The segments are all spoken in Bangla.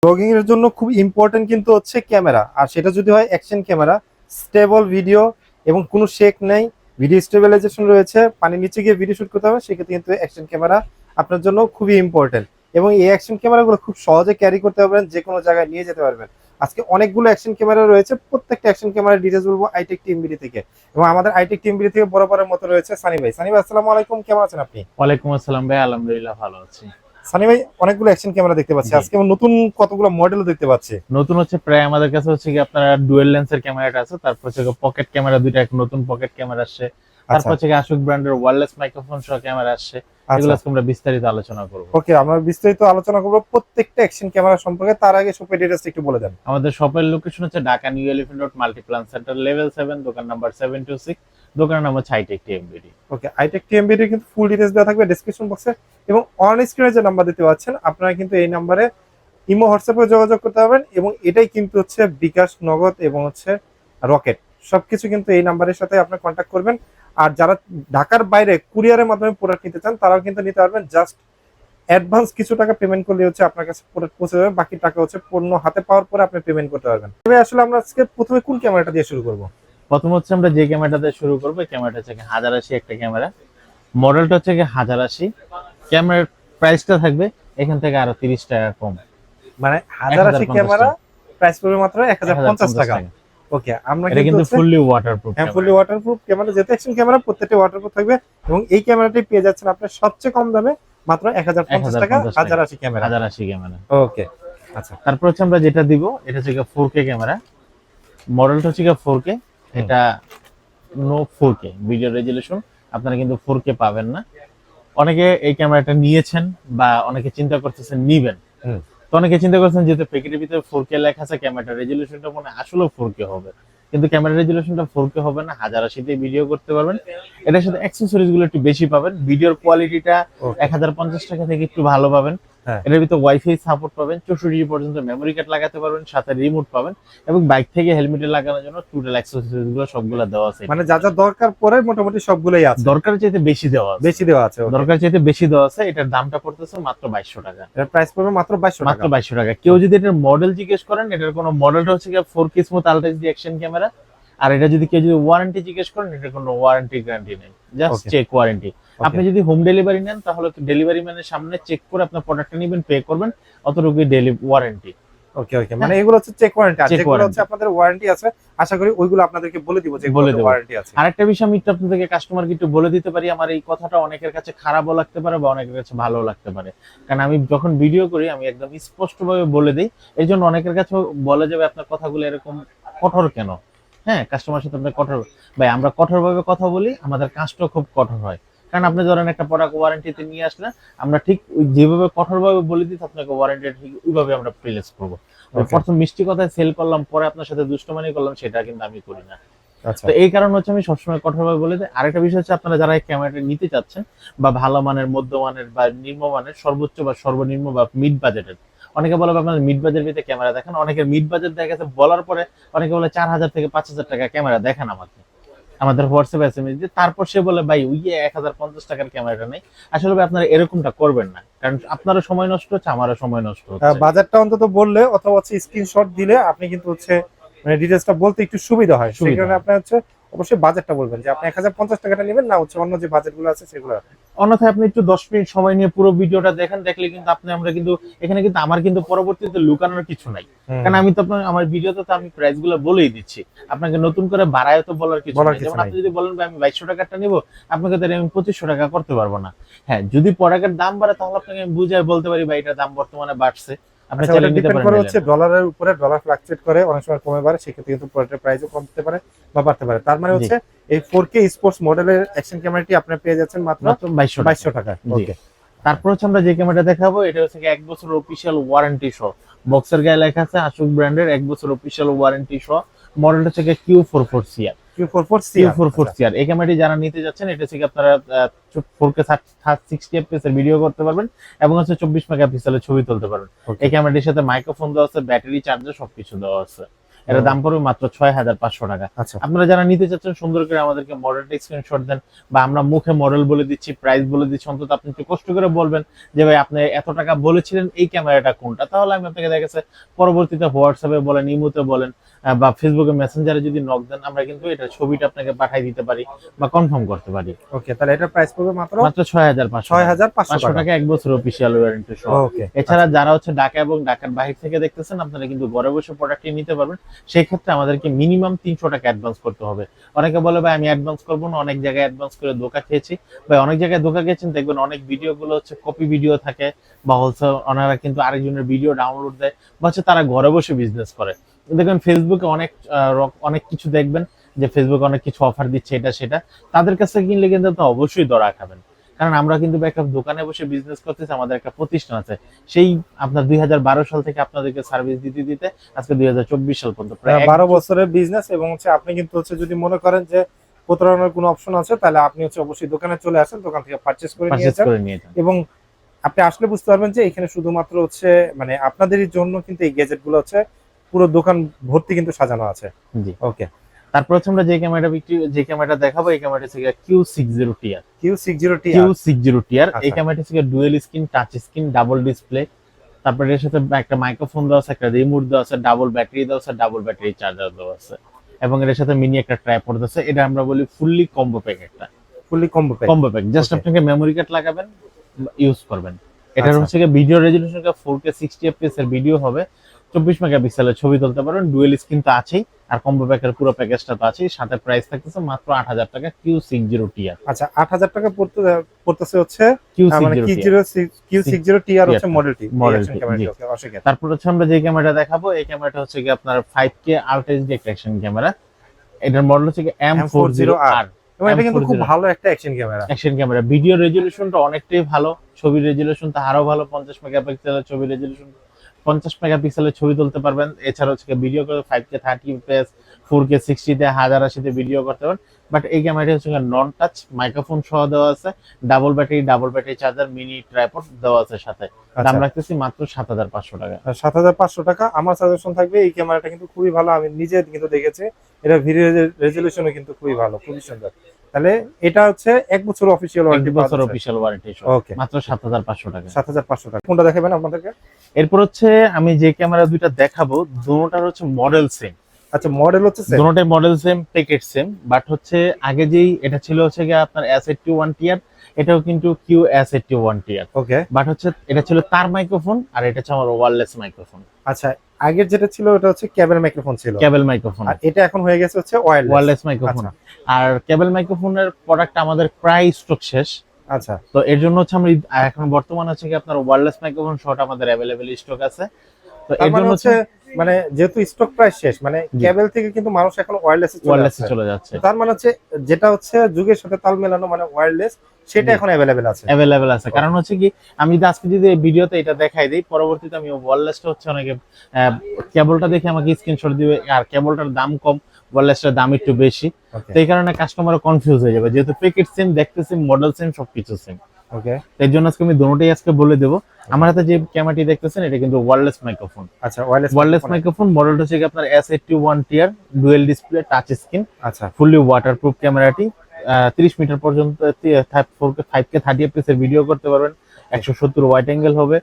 ব্লগিং এর জন্য খুব ইম্পর্টেন্ট কিন্তু হচ্ছে ক্যামেরা, আর সেটা যদি হয় অ্যাকশন ক্যামেরা, স্টেবল ভিডিও এবং কোনো শেক নেই, ভিডিও স্টেবিলাইজেশন রয়েছে, পানির নিচে গিয়ে ভিডিও শুট করতে হবে, সেক্ষেত্রে কিন্তু অ্যাকশন ক্যামেরা আপনার জন্য খুবই ইম্পর্টেন্ট। এবং এই অ্যাকশন ক্যামেরাগুলো খুব সহজে ক্যারি করতে পারবেন, যে কোনো জায়গায় নিয়ে যেতে পারবেন। আজকে অনেকগুলো অ্যাকশন ক্যামেরা রয়েছে, প্রত্যেকটা অ্যাকশন ক্যামেরার ডিটেলস বলবো আইটেক টিএমবিডি থেকে। এবং আমাদের আইটেক টিএমবিডি থেকে বরাবরের মতো রয়েছে সানি ভাই। সানি ভাই, আসসালামু আলাইকুম, কেমন আছেন আপনি? ওয়ালাইকুম আসসালাম ভাই, আলহামদুলিল্লাহ ভালো আছি। সানি ভাই, অনেকগুলো অ্যাকশন ক্যামেরা দেখতে পাচ্ছি, জি, আজকে আমরা নতুন কতগুলো মডেলও দেখতে পাচ্ছি। নতুন হচ্ছে প্রায় আমাদের কাছে হচ্ছে কি আপনার ডুয়েল লেন্সের ক্যামেরাটা আছে, তারপর হচ্ছে পকেট ক্যামেরা দুইটা, এক নতুন পকেট ক্যামেরা আসছে, আচ্ছা তারপর হচ্ছে আশুক ব্র্যান্ডের ওয়্যারলেস মাইক্রোফোন সহ ক্যামেরা আসছে। এগুলো আচ্ছা, আজকে আমরা বিস্তারিত আলোচনা করব। ওকে, আমরা বিস্তারিত আলোচনা করবো প্রত্যেকটা অ্যাকশন ক্যামেরা সম্পর্কে। তার আগে শপের ডিটেইলস একটু বলে দেন। আমাদের শপের লোকেশন হচ্ছে Dhaka new elephant road Multiplan centre level 7, দোকান নাম্বার 726, দোকানের নাম হচ্ছে হাইটেক টিএমবিডি। ওকে, আইটেক টিএমবিডি কিন্তু ফুল ডিটেইলস দেওয়া থাকবে ডেসক্রিপশন বক্সে, এবং অন স্ক্রিনে যে নাম্বার দিতে পাচ্ছেন আপনারা কিন্তু এই নাম্বারে ইমো হোয়াটসঅ্যাপে যোগাযোগ করতে পারবেন। এবং এটাই কিন্তু হচ্ছে বিকাশ, নগদ এবং হচ্ছে রকেট, সবকিছু কিন্তু এই নাম্বারের সাথে আপনি কন্ট্যাক্ট করবেন। আর যারা ঢাকার বাইরে কুরিয়ারের মাধ্যমে প্রোডাক্ট নিতে চান তারাও কিন্তু নিতে পারবেন। জাস্ট অ্যাডভান্স কিছু টাকা পেমেন্ট করলে হচ্ছে আপনার কাছে প্রোডাক্ট পৌঁছে যাবে, বাকি টাকা হচ্ছে পণ্য হাতে পাওয়ার পরে আপনি পেমেন্ট করতে পারবেন। তবে আসলে আমরা আজকে প্রথমে কোন ক্যামেরাটা দিয়ে শুরু করব? প্রথম হচ্ছে আমরা যে ক্যামেরাটা শুরু করবো, এই ক্যামেরাটা হচ্ছে 1080 একটা ক্যামেরা। মডেলটা হচ্ছে 1080। ক্যামেরার প্রাইসটা থাকবে এখান থেকে আরো 30 টাকা কম, মানে 1080 1050 ক্যামেরা, টাকা। প্রাইস পড়বে মাত্র 1050 টাকা। 1050 টাকা। ওকে, আমরা এটা কিন্তু হচ্ছে ফুললি ওয়াটারপ্রুফ হ্যাঁ, ফুললি ক্যামেরা। ওয়াটারপ্রুফ ক্যামেরা, যেহেতু অ্যাকশন ক্যামেরা প্রত্যেকটা ওয়াটারপ্রুফ থাকবে। এবং এই ক্যামেরাটি পেয়ে যাচ্ছেন আপনি সবচেয়ে কম দামে মাত্র 1050 টাকা, 1050 টাকা 1080 ক্যামেরা। 1080 ক্যামেরা। ওকে, আচ্ছা। তারপর হচ্ছে আমরা যেটা দিব এটা হচ্ছে 4K ক্যামেরা। মডেলটা হচ্ছে 4K। হুম, এটা নো 4K ভিডিও রেজলিউশন, আপনারা কিন্তু 4K পাবেন না। অনেকে এই ক্যামেরাটা নিয়েছেন বা অনেকে চিন্তা করতেছেন নিবেন। হুম, তো অনেকে চিন্তা করছেন যেহেতু প্যাকেটের ভিতরে 4K লেখা আছে, ক্যামেরাটা রেজলিউশনটা মনে হয় আসলেও 4K হবে, কিন্তু ক্যামেরা রেজলিউশনটা 4K হবে না। 1080 তে ভিডিও করতে পারবেন। এটার সাথে অ্যাক্সেসরিজ গুলো একটু বেশি পাবেন। ভিডিওর কোয়ালিটিটা ওকে, 1050 টাকা থেকে একটু ভালো পাবেন। হ্যাঁ। এটার ভিতরে ওয়াইফাই সাপোর্ট পাবেন, 64 পর্যন্ত মেমোরি কার্ড লাগাতে পারবেন, সাথে রিমোট পাবেন, এবং বাইক থেকে হেলমেটে লাগানোর জন্য টোটাল অ্যাক্সেসরিজ গুলো সবগুলো দেওয়া আছে। মানে যা যা দরকার পড়ে মোটামুটি সবগুলোই আছে, দরকারের চাইতে বেশি দেওয়া আছে। বেশি দেওয়া আছে। ওকে, দরকার চাইতে বেশি দেওয়া আছে। এটার দামটা পড়তেছে মাত্র 2200 টাকা। এর প্রাইস পড়বে মাত্র 2200 মাত্র টাকা। 2200 টাকা। কেউ যদি এটার মডেল জিজ্ঞেস করেন, এটার কোনো মডেলটা হচ্ছে 4K smooth ultra HD action camera. আর এটা যদি কেউ যদি ওয়ারেন্টি জিজ্ঞেস করেন, এটার কোনো ওয়ারেন্টি গ্যারান্টি নেই, just okay, check warranty. Okay, আপনি যদি হোম ডেলিভারি নেন তাহলে ডেলিভারি ম্যানের সামনে চেক করে আপনার প্রোডাক্টটা নেবেন, পে করবেন, অতটুকুই ওয়ারেন্টি। ওকে, ওকে, মানে এগুলো হচ্ছে চেক ওয়ারেন্টি, আর চেক যেগুলো হচ্ছে ওয়ারেন্টি আপনাদের ওয়ারেন্টি আছে আশা করি ওইগুলো আপনাদেরকে বলে দিব যেগুলো বলে দেবো। ওয়ারেন্টি আছে। আরেকটা বিষয় আমি একটু আপনাদেরকে কাস্টমারকে একটু বলে দিতে পারি, আমার এই কথাটা অনেকের কাছে খারাপও লাগতে পারে বা অনেকের কাছে ভালো লাগতে পারে। কারণ আমি যখন ভিডিও করি আমি একদম স্পষ্টভাবে বলে দিই। এই জন্য অনেকের কাছে বলে যাবে আপনার কথাগুলো এরকম কঠোর কেন। হ্যাঁ, কাস্টমার সাথে আপনি কঠোর, ভাই আমরা কঠোরভাবে কথা বলি, আমাদের কাজটাও খুব কঠোর হয়। কারণ আপনি ধরেন একটা প্রোডাক্ট ওয়ারেন্টিতে নিয়ে আসলে আমরা ঠিক যেভাবে কঠোরভাবে বলে দিই আপনাকে ওয়ারেন্টি ঠিক ওইভাবে আমরা প্লেস করবো। ওকে, প্রথম মিষ্টি কথায় সেল করলাম, পরে আপনার সাথে দুষ্টমানি করলাম, সেটা কিন্তু আমি করি না। আচ্ছা, তো এই কারণ হচ্ছে আমি সবসময় কঠোরভাবে বলে দিই। আরেকটা বিষয় হচ্ছে আপনারা যারা এই ক্যামেরাটা নিতে চাচ্ছেন বা ভালো মানের, মধ্যমানের বা নিম্নমানের, সর্বোচ্চ বা সর্বনিম্ন বা মিড বাজেটের, অনেকে বলে আপনাদের মিড বাজেট ভিতরে ক্যামেরা দেখেন। অনেকের মিড বাজেট দেখা গেছে বলার পরে অনেকে বলে 4000 থেকে 5000 টাকা ক্যামেরা দেখেন আমাকে, আমাদের হোয়াটসঅ্যাপ এসএমএস দিয়ে। তারপর সে বলে ভাই ওই 1050 টাকার ক্যামেরাটা নেই। আসলে ভাই আপনারা এরকমটা করবেন না, কারণ আপনারও সময় নষ্ট হচ্ছে, আমারও সময় নষ্ট হচ্ছে। বাজারটা অন্তত বললে অথবা হচ্ছে স্ক্রিনশট দিলে আপনি কিন্তু হচ্ছে মানে ডিটেলসটা বলতে একটু সুবিধা হয়, সেই সুবিধা কারণে হয়। আপনি হচ্ছে অবশ্যই বাজেটটা বলবেন যে আপনি 1050 টাকাটা নেবেন না হচ্ছে অন্য যে বাজেটগুলো আছে সেগুলো। অন্যথায় আপনি একটু 10 মিনিট সময় নিয়ে পুরো ভিডিওটা দেখেন, দেখলে কিন্তু আমরা কিন্তু এখানে কিন্তু আমার কিন্তু পরবর্তীতে লুকানোর কিছু নাই। হুম, কারণ আমি তো আপনার আমার ভিডিওতে তো আমি প্রাইস গুলো বলেই দিচ্ছি, আপনাকে নতুন করে বাড়ায় তো বলার কিছু বলার নাই। কিছু যেমন নাই। আপনি যদি বলেন ভাই আমি 2200 টাকাটা নিবো, আপনাকে তো আমি 2500 টাকা করতে পারবো না। হ্যাঁ, যদি প্রোডাক্টের দাম বাড়ে তাহলে আপনাকে আমি বুঝায় বলতে পারি ভাই এটার দাম বর্তমানে বাড়ছে, আপনি আচ্ছা, চাইলে ওটা নিতে ডিপেন্ড পারেন, করে নিলেন হচ্ছে না। ডলারের উপরে, ডলার ফ্লাকচুয়েট করে, অনেক সময় কমে বাড়ে, সেক্ষেত্রে কিন্তু প্রোডাক্টের প্রাইসও কমতে পারে বা বাড়তে পারে। তার মানে জি, হচ্ছে এই 4K স্পোর্টস মডেলের অ্যাকশন ক্যামেরাটি আপনি পেয়ে যাচ্ছেন মাত্র মাত্র 2200 টাকা। 2200 টাকায়। জি। ওকে, তারপর হচ্ছে আমরা যে ক্যামেরাটা দেখাবো এটা হচ্ছে 1 বছর অফিসিয়াল ওয়ারেন্টি সহ। বক্সের গায়ে লেখা আছে আশুক ব্র্যান্ডের 1 বছর অফিসিয়াল ওয়ারেন্টি সহ। মডেলটা হচ্ছে Q44CR। Q44CR। আচ্ছা, Q44CR এই ক্যামেরাটি যারা নিতে যাচ্ছেন, এটা থেকে আপনারা 4K 60 fps এর ভিডিও করতে পারবেন এবং হচ্ছে 24 মেগাপিক্সেলের ছবি তুলতে পারবেন। ওকে, এই ক্যামেরাটির সাথে মাইক্রোফোন দেওয়া আছে, ব্যাটারি চার্জার সবকিছু দেওয়া আছে। এটা দাম পড়বে মাত্র 6500 টাকা। আচ্ছা আপনারা যারা নিতে চাচ্ছেন সুন্দর করে আমাদেরকে মডেলটা স্ক্রিনশট দেন, বা আমরা মুখে মডেল বলে দিচ্ছি, প্রাইস বলে দিচ্ছি, অন্তত আপনি একটু কষ্ট করে বলবেন যে ভাই আপনি এত টাকা বলেছিলেন এই ক্যামেরাটা কোনটা, তাহলে আমি আপনাকে দেখা গেছে পরবর্তীতে হোয়াটসঅ্যাপে বলেন, ইমোতে বলেন, বা ফেসবুকে মেসেঞ্জারে যদি নক দেন, আমরা কিন্তু এটা ছবিটা আপনাকে পাঠিয়ে দিতে পারি বা কনফার্ম করতে পারি। ওকে, তাহলে এটার প্রাইস পড়বে মাত্র মাত্র 6500 টাকা। টাকা, 1 বছর অফিসিয়াল ওয়ারেন্টি সহ। ওকে, এছাড়া যারা হচ্ছে ঢাকা এবং ঢাকার বাইরে থেকে দেখতেছেন, আপনারা কিন্তু ঘরে বসে প্রোডাক্টটি নিতে পারবেন। সেই ক্ষেত্রে আমাদেরকে মিনিমাম 300 টাকা অ্যাডভান্স করতে হবে। অনেকে বলে ভাই আমি অ্যাডভান্স করবো না, অনেক জায়গায় অ্যাডভান্স করে ধোঁকা খেয়েছি। ভাই অনেক জায়গায় ধোঁকা খেয়েছেন, দেখবেন অনেক ভিডিও গুলো হচ্ছে কপি ভিডিও থাকে, বা হচ্ছে ওনারা কিন্তু আরেকজনের ভিডিও ডাউনলোড দেয়, বা হচ্ছে তারা ঘরে বসে বিজনেস করে। দেখবেন ফেসবুকে অনেক কিছু দেখবেন যে ফেসবুকে অনেক কিছু অফার দিচ্ছে, এটা সেটা, তাদের কাছে কিনলে কিন্তু আপনি অবশ্যই ধরা খাবেন। কারণ আমরা কিন্তু একটা দোকানে বসে বিজনেস করতেছি, আমাদের একটা প্রতিষ্ঠান আছে, সেই আপনার 2012 সাল থেকে আপনাদেরকে সার্ভিস দিতে দিতে আজকে 2024 সাল পর্যন্ত প্রায় 12 বছরের বিজনেস। এবং হচ্ছে আপনি কিন্তু হচ্ছে যদি মনে করেন যে প্রতারণার কোনো অপশন আছে, তাহলে আপনি হচ্ছে অবশ্যই দোকানে চলে আসেন, দোকান থেকে পারচেজ করে নিয়ে যান। এবং আপনি আসলে বুঝতে পারবেন যে এখানে শুধুমাত্র হচ্ছে মানে আপনাদেরই জন্য কিন্তু এই গ্যাজেট গুলো হচ্ছে পুরো দোকান ভর্তি কিন্তু সাজানো আছে। জি ওকে, তারপর হচ্ছে আমরা যে ক্যামেরাটা দেখাবো, এই ক্যামেরাটা হচ্ছে Q60 Ti। Q60 Ti। এই ক্যামেরাটা হচ্ছে dual screen, touch screen, double display. তারপরে এর সাথে একটা মাইক্রোফোন দেওয়া আছে, একটা রিমোট দেওয়া আছে, ডাবল ব্যাটারি দেওয়া আছে, ডাবল ব্যাটারি চার্জার দেওয়া আছে, এবং এর সাথে মিনি একটা ট্রাইপড আছে। এটা আমরা বলি ফুললি কম্বো প্যাক। একটা ফুললি কম্বো প্যাক জাস্ট আপনাকে মেমোরি কার্ড লাগাবেন, ইউজ করবেন। এটা আচ্ছা। হচ্ছে ভিডিও রেজলিউশন 4K 60 fps এর ভিডিও হবে, 24 মেগাপিক্সেলের ছবি তুলতে পারবেন, ডুয়েল স্ক্রিন তো আছেই, আর কম্বো প্যাকের পুরো প্যাকেজটা তো আছেই। সাথে প্রাইস থাকতেছে মাত্র 8000 টাকা Q60 Ti। আচ্ছা, 8000 টাকা পড়তেছে হচ্ছে মানে Q60 Q60 Ti আর হচ্ছে মডেলটি। তারপর হচ্ছে আমরা যে ক্যামেরাটা দেখাবো, এই ক্যামেরাটা হচ্ছে কি আপনার 5K আলট্রা এইচডি একটা অ্যাকশন ক্যামেরা। এটার মডেল হচ্ছে কি M40R। এবং এটা কিন্তু খুব ভালো একটা অ্যাকশন ক্যামেরা। ভিডিও রেজলিউশনটা অনেকটাই ভালো, ছবি রেজলিউশন তো আরো ভালো, 50 মেগাপিক্সেলের ছবি রেজলিউশন, 50 মেগাপিক্সেলের ছবি তুলতে পারবেন। এছাড়া হচ্ছে ভিডিও করে 5K 30 fps 4K 60 তে 1080 ভিডিও করতে পারবেন। বাট এই ক্যামেরাটি হচ্ছে নন টাচ, মাইক্রোফোন সহ দেওয়া আছে, double battery charger, mini tripod দেওয়া আছে সাথে। দাম রাখতেছি মাত্র 7500 টাকা। 7500 টাকা। আমার সাজেশন থাকবে এই ক্যামেরাটা কিন্তু খুবই ভালো, আমি নিজে কিন্তু দেখেছি, এটা ভিডিও রেজলিউশনও কিন্তু খুবই ভালো, খুবই সুন্দর। তাহলে এটা হচ্ছে 1 বছর অফিশিয়াল ওয়ারেন্টি। ওকে, মাত্র 7500 টাকা। 7500 টাকা। কোনটা দেখাবেন আপনাদেরকে? এরপর হচ্ছে আমি যে ক্যামেরা দুইটা দেখাবো, দুটোটার হচ্ছে মডেল সেম। আচ্ছা, মডেল হচ্ছে সেম, দুটোটাই model same, packet same, but হচ্ছে আগে যেই এটা ছিল হচ্ছে কি আপনার S81 Ti, এটাও কিন্তু QS81 Ti। ওকে, বাট হচ্ছে এটা ছিল তার মাইক্রোফোন, আর এটা হচ্ছে আমার ওয়্যারলেস মাইক্রোফোন। আচ্ছা, আগের যেটা ছিল ওটা হচ্ছে কেবল মাইক্রোফোন ছিল, আর এটা এখন হয়ে গেছে হচ্ছে ওয়্যারলেস মাইক্রোফোন। আর কেবল মাইক্রোফোনের প্রোডাক্ট আমাদের প্রায় স্টক শেষ। আচ্ছা, তো এর জন্য হচ্ছে আমরা এখন বর্তমানে হচ্ছে কি আপনার ওয়্যারলেস মাইক্রোফোন শট আমাদের अवेलेबल স্টক আছে। তো এর জন্য হচ্ছে মানে যেহেতু স্টক প্রাইস শেষ, মানে কেবল থেকে কিন্তু মানুষ এখন ওয়্যারলেসে চলে যাচ্ছে। তার মানে হচ্ছে যেটা হচ্ছে যুগের সাথে তাল মেলানো, মানে ওয়্যারলেস, সেটা এখন अवेलेबल আছে। কারণ হচ্ছে কি আমি আজকে যদি এই ভিডিওতে এটা দেখাই দেই, পরবর্তীতে আমি ওয়্যারলেসটা হচ্ছে অনেকে কেবলটা দেখে আমাকে স্ক্রিনশট দিবে, আর কেবলটার দাম কম, ওয়্যারলেসটার দাম একটু বেশি। তো এই কারণে কাস্টমার কনফিউজ হয়ে যাবে, যেহেতু প্যাকেট সেম, দেখতে সেম, মডেল সেম, সবকিছু সেম। ওকে, এর জন্য আজকে আমি দুটোটাই আজকে বলে দেব। আমার হাতে যে ক্যামেরাটি দেখতেছেন এটা কিন্তু ওয়্যারলেস মাইক্রোফোন। আচ্ছা, ওয়্যারলেস মাইক্রোফোন, মডেলটা হচ্ছে কি আপনার S81 Ti, dual display, touch screen, আচ্ছা, ফুললি ওয়াটারপ্রুফ ক্যামেরাটি। 30 মিটার পর্যন্ত 5K 30 fps এর ভিডিও করতে পারবেন, 170 ওয়াইড অ্যাঙ্গেল হবে,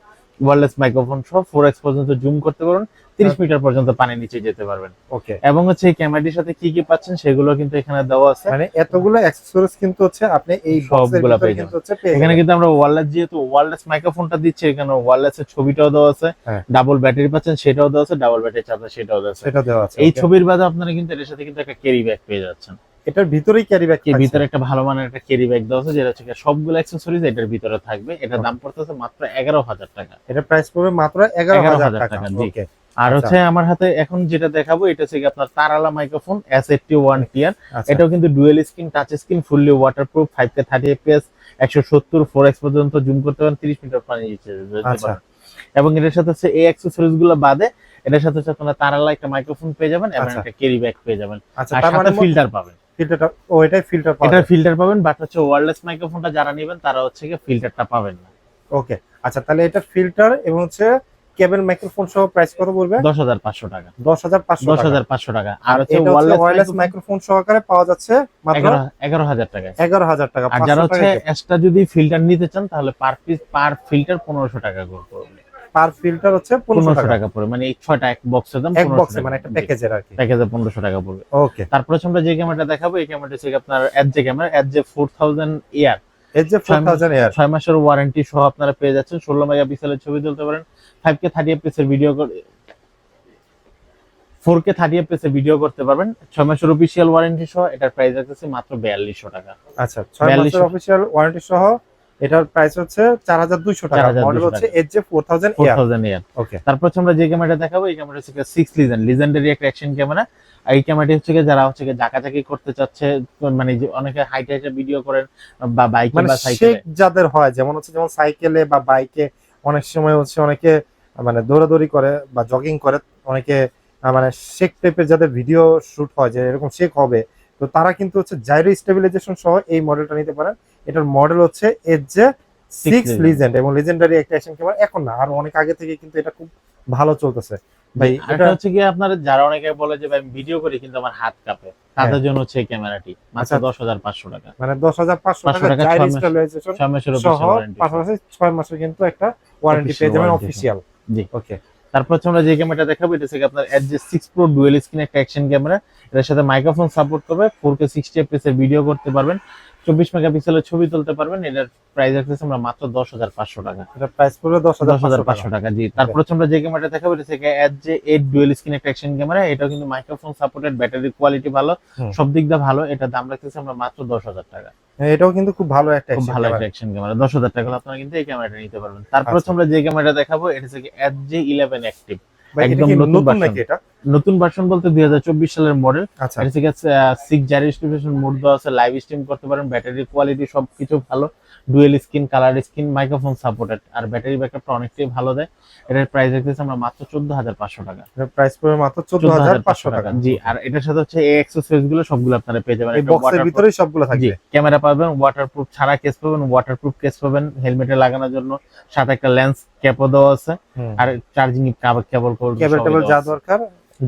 ওয়্যারলেস মাইক্রোফোন সহ 4x পর্যন্ত জুম করতে পারবেন, 30 মিটার পর্যন্ত পানির নিচে যেতে পারবেন। ওকে, এবং হচ্ছে এই ক্যামেরাটির সাথে কি কি পাচ্ছেন সেগুলো কিন্তু এখানে দেওয়া আছে, মানে এতগুলো অ্যাকসেসরিজ কিন্তু হচ্ছে আপনি এই সবগুলো পেয়ে যাবেন। এখানে কিন্তু আমরা ওয়্যারলেস, যেহেতু ওয়্যারলেস মাইক্রোফোনটা দিচ্ছি, এখানে ওয়্যারলেস এর ছবিটাও দেওয়া আছে, ডাবল ব্যাটারি পাচ্ছেন সেটাও দেওয়া আছে, ডাবল ব্যাটারি চার্জার সেটাও দেওয়া আছে। এই ছবির বাদে আপনারা কিন্তু এর সাথে কিন্তু একটা ক্যারি ব্যাগ পেয়ে যাচ্ছেন। এটার ভিতরেই ক্যারি ব্যাগ, এর ভিতরে একটা ভালো মানের একটা ক্যারি ব্যাগ দেওয়া আছে, যেটা হচ্ছে সবগুলো অ্যাকসেসরিজ এটার ভিতরে থাকবে। এটা দাম পড়তেছে মাত্র 11000 টাকা। এটা প্রাইস পড়বে মাত্র 11000 টাকা। ওকে, আর হচ্ছে আমার হাতে এখন যেটা দেখাবো, এটা হচ্ছে আপনার তারালা মাইক্রোফোন S81 Ti। এটাও কিন্তু dual screen, touch screen, fully waterproof, 5K 30 fps 170 4x পর্যন্ত জুম করতে পারেন, 30 মিটার পানি নিচে যেতে পারেন। এবং এটার সাথে হচ্ছে এই অ্যাকসেসরিজ গুলো বাদে এটার সাথে হচ্ছে আপনারা তারালা একটা মাইক্রোফোন পেয়ে যাবেন, এবং একটা ক্যারি ব্যাগ পেয়ে যাবেন, আর সাথে ফিল্টার পাবেন। ফিল্টার পাবেন, বাট হচ্ছে ওয়্যারলেস মাইক্রোফোনটা যারা নেবেন তারা হচ্ছে কি ফিল্টারটা পাবেন না। ওকে, আচ্ছা, তাহলে এটা ফিল্টার এবং হচ্ছে কেবল মাইক্রোফোন সহ প্রাইস কত পড়বে? 10,500 টাকা। 10,500 টাকা। 10,500 টাকা। আর হচ্ছে এটা হচ্ছে ওয়্যারলেস মাইক্রোফোন সহকারে পাওয়া যাচ্ছে মাত্র 11,000 টাকা। 11,000 টাকা। আর যারা হচ্ছে এক্সট্রা যদি ফিল্টার নিতে চান তাহলে পার পিস পার ফিল্টার 1500 টাকা করে পড়বে। পার ফিল্টার হচ্ছে 1500 টাকা পড়বে, মানে এই 6টা এক বক্সের দাম 1500 এক বক্সে, টাকা। মানে একটা প্যাকেজের আর কি। প্যাকেজে 1500 টাকা পড়বে। ওকে। তারপর আমরা যে ক্যামেরাটা দেখাবো এই ক্যামেরাটা হচ্ছে আপনার এডজে ক্যামেরা, এডজে 4000 এয়ার। এডজে 4000 এয়ার 6 মাসের ওয়ারেন্টি সহ আপনারা পেয়ে যাচ্ছেন। 16 মেগাপিক্সেলের ছবি তুলতে পারেন, 5K 30 fps এর ভিডিও 4K 30 fps এর ভিডিও করতে পারবেন। 6 মাসের অফিশিয়াল ওয়ারেন্টি সহ এটার প্রাইস আছে মাত্র 4200 টাকা। আচ্ছা, 6 মাসের অফিশিয়াল ওয়ারেন্টি সহ এটার প্রাইস হচ্ছে 4200 টাকা। মডেল হচ্ছে এডজে 4000 এয়ার। ওকে। তারপর আমরা যে ক্যামেরাটা দেখাবো এই ক্যামেরাটা হচ্ছে 6 লিজেন্ডারি একটা অ্যাকশন ক্যামেরা। এই ক্যামেরাটি হচ্ছে যারা হচ্ছে জাকাজাকি করতে চাচ্ছে, মানে যে অনেকে হাইট হাইটে ভিডিও করেন বা বাইকে বা সাইকেলে, যাদের হয় যেমন সাইকেলে বা বাইকে অনেক সময় হচ্ছে অনেকে মানে দৌড়াদৌড়ি করে বা জগিং করে, অনেকে মানে শেক টাইপের যাদের ভিডিও শুট হয় যে এরকম শেক হবে, তো তারা কিন্তু হচ্ছে জাইরো স্টেবিলাইজেশন সহ এই মডেলটা নিতে পারেন। এটার মডেল হচ্ছে এডজে 6 লিজেন্ড এবং লিজেন্ডারি একটা অ্যাকশন ক্যামেরা। এখন না, আর অনেক আগে থেকে কিন্তু এটা খুব ভালো চলতেছে ভাই। এটা হচ্ছে কি আপনার যারা অনেকে বলে যে ভাই ভিডিও করি কিন্তু আমার হাত কাঁপে, তাদের জন্য হচ্ছে এই ক্যামেরাটি মাত্র 10,500 টাকা। মানে 10,500 টাকা জাইরো স্টেবিলাইজেশন 6 মাসের সহ, ওয়ারেন্টি, পাশাপাশি 6 মাসের কিন্তু একটা ওয়ারেন্টি পেয়ে যাবেন অফিশিয়াল। জি। ওকে। তারপর আমরা যে ক্যামেরাটা দেখাবো এটা হচ্ছে আপনার এডজে 6 প্রো ডুয়াল স্ক্রিন একটা অ্যাকশন ক্যামেরা। এর সাথে মাইক্রোফোন সাপোর্ট করবে, 4K 60 fps এর ভিডিও করতে পারবেন, 24 মেগাপিক্সেলের ছবি তুলতে পারবেন। এটার প্রাইস আছে আমরা মাত্র 10,500 টাকা। এটা প্রাইস পড়বে 10,500 টাকা। জি। তারপর আমরা যে ক্যামেরাটা দেখাবো এটা হচ্ছে এডজে 8 ডুয়াল স্ক্রিন একটা অ্যাকশন ক্যামেরা। এটাও কিন্তু মাইক্রোফোন সাপোর্টেড, ব্যাটারি কোয়ালিটি ভালো, সব দিক দিয়ে ভালো। এটার দাম রাখতেছি আমরা মাত্র 10,000 টাকা। এটাও কিন্তু খুব ভালো একটা অ্যাকশন ক্যামেরা। 10,000 টাকা হলে আপনারা কিন্তু এই ক্যামেরাটা নিতে পারবেন। তারপর আমরা যে ক্যামেরাটা দেখাবো এটা হচ্ছে এডজে 11 অ্যাক্টিভ, একদম নতুন নাকি এটা? নতুন ভার্সন বলতে 2024 সালের মডেল। আচ্ছা। এটা থেকে 6 জারি স্টেবিলাইজেশন মোড দেওয়া আছে, লাইভ স্ট্রিম করতে পারেন, ব্যাটারি কোয়ালিটি সবকিছু ভালো, dual screen, colour screen, microphone supported, আর ব্যাটারি ব্যাকআপটা অনেকটাই ভালো দেয়। এটার প্রাইস রাখতেছি আমরা মাত্র 14,500 টাকা। এর প্রাইস পড়বে মাত্র 14,500 টাকা। জি। আর এটার সাথে হচ্ছে এই অ্যাক্সেসরিজ গুলো সবগুলো আপনারা পেয়ে যাবেন। এই বক্সের ভিতরেই সবগুলো থাকবে। জি। ক্যামেরা পাবেন, ওয়াটারপ্রুফ ছাড়া কেস পাবেন, ওয়াটারপ্রুফ কেস পাবেন, হেলমেটে লাগানোর জন্য সাথে একটা লেন্স ক্যাপও দেওয়া আছে, আর চার্জিং কেবল যা দরকার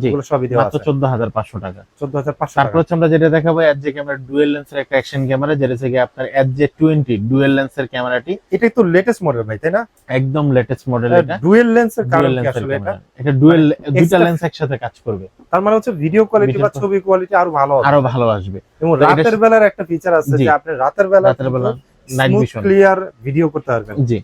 এগুলো সবই দেওয়া আছে। মাত্র 14,500 টাকা। 14,500 তারপর আমরা যেটা দেখাবো এডজে ক্যামেরা ডুয়াল লেন্সের একটা অ্যাকশন ক্যামেরা, যেটা হচ্ছে আপনার এডজে 20 ডুয়াল লেন্সের ক্যামেরাটি। এটা তো লেটেস্ট মডেল ভাই, তাই না? একদম লেটেস্ট মডেল। এটা ডুয়াল লেন্সের কারণ কি আসলে? এটা ডুয়াল, দুটো লেন্স একসাথে কাজ করবে, তার মানে হচ্ছে ভিডিও কোয়ালিটি বা ছবি কোয়ালিটি আরো ভালো আসবে। এবং রাতের বেলার একটা ফিচার আছে যে আপনি রাতের বেলা নাইট ভিশন ক্লিয়ার ভিডিও করতে পারবেন। জি।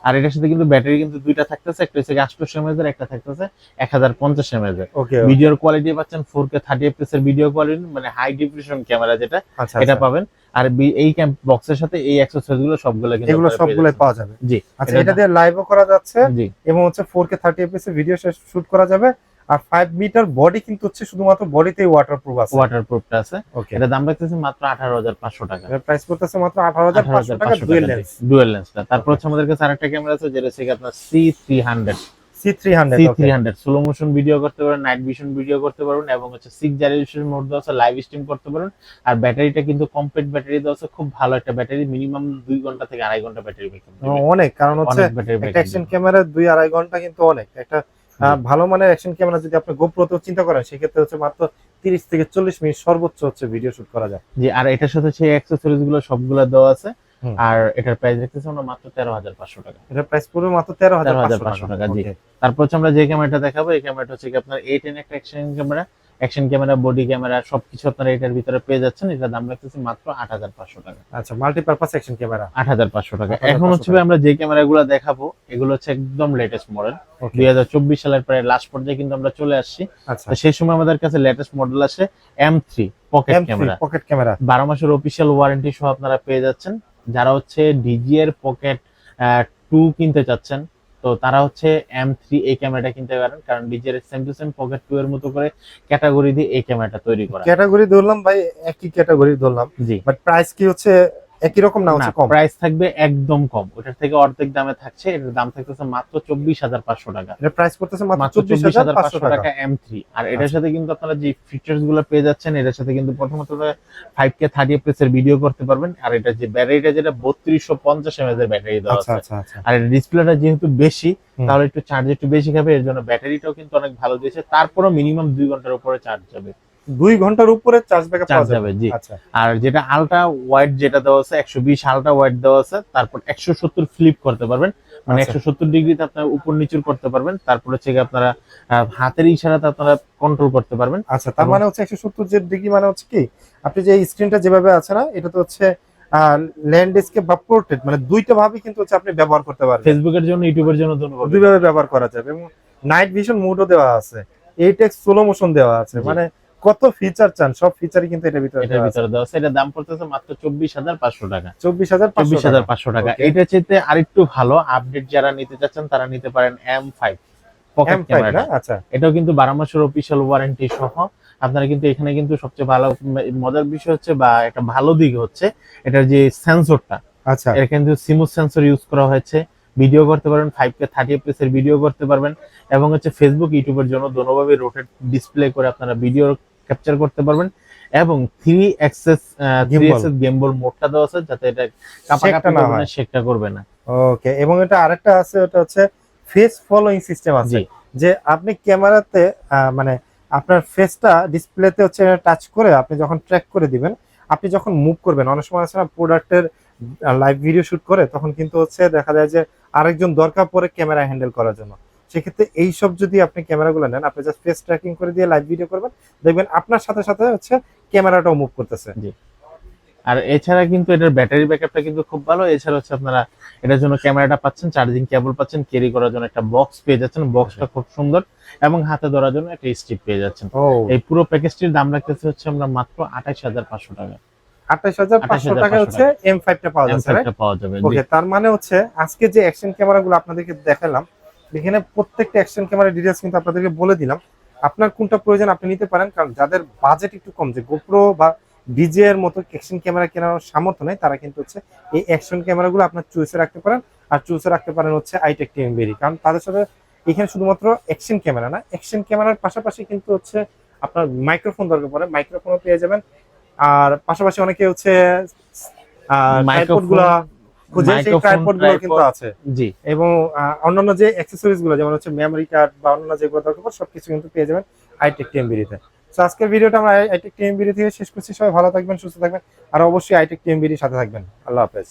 আর এটার সাথে কিন্তু ব্যাটারি কিন্তু দুইটা থাকতেছে, একটা হচ্ছে 800 mAh এর, একটা থাকতেছে 1050 mAh এর। ভিডিওর কোয়ালিটি পাচ্ছেন 4K 30 fps এর ভিডিও কোয়ালিটি, মানে হাই ডেফিনিশন ক্যামেরা যেটা, এটা পাবেন। আর এই বক্সের সাথে এই অ্যাক্সেসরিজ গুলো সবগুলো কিন্তু এগুলো সবগুলাই পাওয়া যাবে। জি। আচ্ছা, এটা দিয়ে লাইভও করা যাচ্ছে। জি। এবং হচ্ছে 4K 30 fps এর ভিডিও শুট করা যাবে। আর 5 মিটার বডি কিন্তু হচ্ছে শুধুমাত্র বডিতেই ওয়াটারপ্রুফ আছে, ওয়াটারপ্রুফটা আছে। এটা দাম রাখতেছে মাত্র 18,500 টাকা। এর প্রাইস করতেছে মাত্র 18,500 টাকা ডুয়াল লেন্সটা। তারপর হচ্ছে আমাদের কাছে আরেকটা ক্যামেরা আছে যেটা হচ্ছে আপনার C300 স্লো মোশন ভিডিও করতে পারবেন, নাইট ভিশন ভিডিও করতে পারবেন, এবং হচ্ছে 6 জেনারেশন মোড দেওয়া আছে, লাইভ স্ট্রিম করতে পারবেন। আর ব্যাটারিটা কিন্তু কমপ্লিট ব্যাটারি দেওয়া আছে, খুব ভালো একটা ব্যাটারি, মিনিমাম 2 ঘন্টা থেকে 2.5 ঘন্টা ব্যাটারি ব্যাকআপ অনেক। কারণ হচ্ছে একটা অ্যাকশন ক্যামেরা 2-2.5 ঘন্টা কিন্তু অনেক। একটা ভালো মানের অ্যাকশন ক্যামেরা যদি আপনি গোপ্রোতে চিন্তা করেন সেক্ষেত্রে হচ্ছে মাত্র 30 থেকে 40 মিনিট সর্বোচ্চ হচ্ছে ভিডিও শুট করা যায়। জি। আর এটার সাথে সেই অ্যাকসেসরিজ গুলো সবগুলো দেওয়া আছে। আর এটার প্রাইস রাখতেছি আমরা মাত্র 13,500 টাকা। এটার প্রাইস পড়বে মাত্র 13,500 টাকা। জি। তারপর আমরা যে ক্যামেরাটা দেখাবো এই ক্যামেরাটা হচ্ছে আপনার 8N একটা অ্যাকশন ক্যামেরা, বডি ক্যামেরা সবকিছু আপনারা এটার ভিতরে পেয়ে যাচ্ছেন। এটার দাম রাখতেছি মাত্র 8,500 টাকা। আচ্ছা, মাল্টিপারপাস অ্যাকশন ক্যামেরা 8,500 টাকা। এখন হচ্ছে আমরা যে ক্যামেরাগুলো দেখাবো এগুলো হচ্ছে একদম লেটেস্ট মডেল। 2024 সালের প্রায় লাস্ট পর্যায়ে কিন্তু আমরা চলে আসছি। আচ্ছা। সেই সময় আমাদের কাছে লেটেস্ট মডেল আসে M3 পকেট ক্যামেরা। 12 মাসের অফিশিয়াল ওয়ারেন্টি সহ আপনারা পেয়ে যাচ্ছেন। যারা হচ্ছে DJI এর পকেট 2 কিনতে চাচ্ছেন তো তারা হচ্ছে M3 এই ক্যামেরাটা কিনতে পারেন, কারণ DJI এর সেম টু সেম পকেট 2 এর মতো করে ক্যাটাগরি দিয়ে এই ক্যামেরাটা তৈরি করা। ক্যাটাগরি ধরলাম ভাই, একই ক্যাটাগরি ধরলাম। জি। বাট প্রাইস কি হচ্ছে একই রকম না হচ্ছে কম? প্রাইস থাকবে একদম কম, ওটার থেকে অর্ধেক দামে থাকছে। এটার দাম থাকতেছে মাত্র 24,500 টাকা। এটা প্রাইস করতেছে মাত্র মাত্র 24,500 টাকা। টাকা M3। আর এটার আচ্ছা। সাথে কিন্তু আপনারা যে ফিচার্স গুলো পেয়ে যাচ্ছেন, এটার সাথে কিন্তু প্রথমত 5K 30 fps এর ভিডিও করতে পারবেন। আর এটা যে ব্যাটারিটা, যেটা 3250 mAh এর ব্যাটারি দেওয়া আচ্ছা আছে। আচ্ছা আচ্ছা। আর এটা ডিসপ্লেটা যেহেতু বেশি, হুম। তাহলে একটু চার্জ একটু বেশি খাবে, এর জন্য ব্যাটারিটাও কিন্তু অনেক ভালো দিয়েছে। তারপরও মিনিমাম 2 ঘন্টার উপরে চার্জ যাবে। 2 ঘন্টার উপরে চার্জ ব্যাকআপ চার্জ পাওয়া যাবে? যাবে, জি। আচ্ছা। আর যেটা আলট্রা ওয়াইড যেটা দেওয়া আছে, 120 আলট্রা ওয়াইড দেওয়া আছে, তারপর 170 ফ্লিপ করতে পারবেন, মানে আচ্ছা। 170 ডিগ্রিতে আপনার উপর নিচুর করতে পারবেন। তারপর হচ্ছে গিয়ে আপনারা হাতের ইশারাতে আপনারা কন্ট্রোল করতে পারবেন। আচ্ছা, তার মানে হচ্ছে 170 ডিগ্রি মানে হচ্ছে কি, আপনি যে স্ক্রিনটা যেভাবে আছে না, এটা তো হচ্ছে ল্যান্ডস্কেপ বা পোর্ট্রেট, মানে দুইটা ভাবে কিন্তু হচ্ছে আপনি ব্যবহার করতে পারবেন। ফেসবুকের জন্য, ইউটিউবের জন্য দুইভাবে ব্যবহার করা যাবে এবং নাইট ভিশন মোডও দেওয়া আছে, 8x স্লো মোশন দেওয়া আছে, জি। মানে কত ফিচার চান সব ফিচারই কিন্তু এটার ভিতরে এটার দেওয়া আছে। ভিতরে দেওয়া আছে। এটার দাম পড়তেছে মাত্র 24,500 টাকা। 24,500 টাকা। Okay. এটা চাইতে আরেকটু ভালো আপডেট যারা নিতে চাচ্ছেন, তারা নিতে পারেন M5 পকেট M5 না? ক্যামেরাটা। আচ্ছা। এটাও কিন্তু 12 মাসের অফিসিয়াল ওয়ারেন্টি সহ। আপনারা কিন্তু এখানে কিন্তু সবচেয়ে ভালো মজার বিষয় হচ্ছে, বা একটা ভালো দিক হচ্ছে, এটার যে সেন্সরটা, আচ্ছা। এটা কিন্তু সিমুস সেন্সর ইউজ করা হয়েছে। ভিডিও করতে পারবেন, 5K 30 fps এর ভিডিও করতে পারবেন, এবং হচ্ছে ফেসবুক, ইউটিউবের জন্য দোনোভাবে রোটেট ডিসপ্লে করে আপনারা ভিডিও ক্যাপচার করতে পারবেন। এবং 3 অ্যাক্সেস Gimbal। গেমবল মোডটা দেওয়া আছে, যাতে এটা শেকটা কাঁপাকাঁপি না করবে না, হয়। শেকটা করবে না। ওকে, এবং এটা আরেকটা আছে, ওটা হচ্ছে ফেস ফলোইং সিস্টেম আছে, জি। যে আপনি ক্যামেরাতে মানে আপনার ফেসটা ডিসপ্লেতে হচ্ছে টাচ করে আপনি যখন ট্র্যাক করে দিবেন, আপনি যখন মুভ করবেন, অনেক সময় আছে না প্রোডাক্টের লাইভ ভিডিও শুট করে, তখন কিন্তু হচ্ছে দেখা যায় যে আরেকজন দরকার পড়ে ক্যামেরা হ্যান্ডেল করার জন্য। সেক্ষেত্রে এইসব যদি আপনি ক্যামেরাগুলো নেন, আপনি জাস্ট ফেস ট্র্যাকিং করে দিয়ে লাইভ ভিডিও করবেন, দেখবেন আপনার সাথে সাথে হচ্ছে ক্যামেরাটাও মুভ করতেছে। জি। আর এছাড়া কিন্তু এটার ব্যাটারি ব্যাকআপটা কিন্তু খুব ভালো। এছাড়া হচ্ছে আপনারা এটার জন্য ক্যামেরাটা পাচ্ছেন, চার্জিং কেবল পাচ্ছেন, ক্যারি করার জন্য একটা বক্স পেয়ে যাচ্ছেন, বক্সটা খুব সুন্দর, এবং হাতে ধরার জন্য একটা স্ট্রিপ পেয়ে যাচ্ছেন। ও, এই পুরো প্যাকেজটির দাম রাখতেছে হচ্ছে আমরা মাত্র 28,500 টাকা। 28,500 টাকা হচ্ছে M5 টা পাওয়া যাচ্ছে, M5 টা পাওয়া যাবে। জি। ওকে। তার মানে হচ্ছে আজকে যে অ্যাকশন ক্যামেরাগুলো আপনাদেরকে দেখালাম, এখানে প্রত্যেকটা অ্যাকশন ক্যামেরা ডিটেইলস কিন্তু আপনাদেরকে বলে দিলাম। আপনার কোনটা প্রয়োজন আপনি নিতে পারেন, কারণ যাদের বাজেট একটু কম, যে গোপ্রো বা ডিজে এর মতো অ্যাকশন ক্যামেরা কেনার সামর্থ্য নেই, তারা কিন্তু হচ্ছে এই অ্যাকশন ক্যামেরাগুলো আপনার চুজে রাখতে পারেন। আর চুজে রাখতে পারেন হচ্ছে আইটেক টিএমবিডি, কারণ তাদের সাথে এখানে শুধুমাত্র অ্যাকশন ক্যামেরা না, অ্যাকশন ক্যামেরার পাশাপাশি কিন্তু হচ্ছে আপনার মাইক্রোফোন দরকার পড়ে, মাইক্রোফোনও পেয়ে যাবেন। আর পাশাপাশি অনেকে হচ্ছে ট্রাইপড গুলা খুঁজে, সেই ট্রাইপড গুলো কিন্তু আছে। জি। এবং অন্যান্য যে অ্যাক্সেসরিজ গুলো, যেমন হচ্ছে মেমরি কার্ড বা অন্যান্য যেগুলো দরকার, সবকিছু কিন্তু পেয়ে যাবেন আইটেক টিএমবিডি তে। তো আজকের ভিডিওটা আমরা আইটেক টিএমবিডি থেকে শেষ করছি। সবাই ভালো থাকবেন, সুস্থ থাকবেন, আর অবশ্যই আইটেক টিএমবিডির সাথে থাকবেন। আল্লাহ হাফেজ।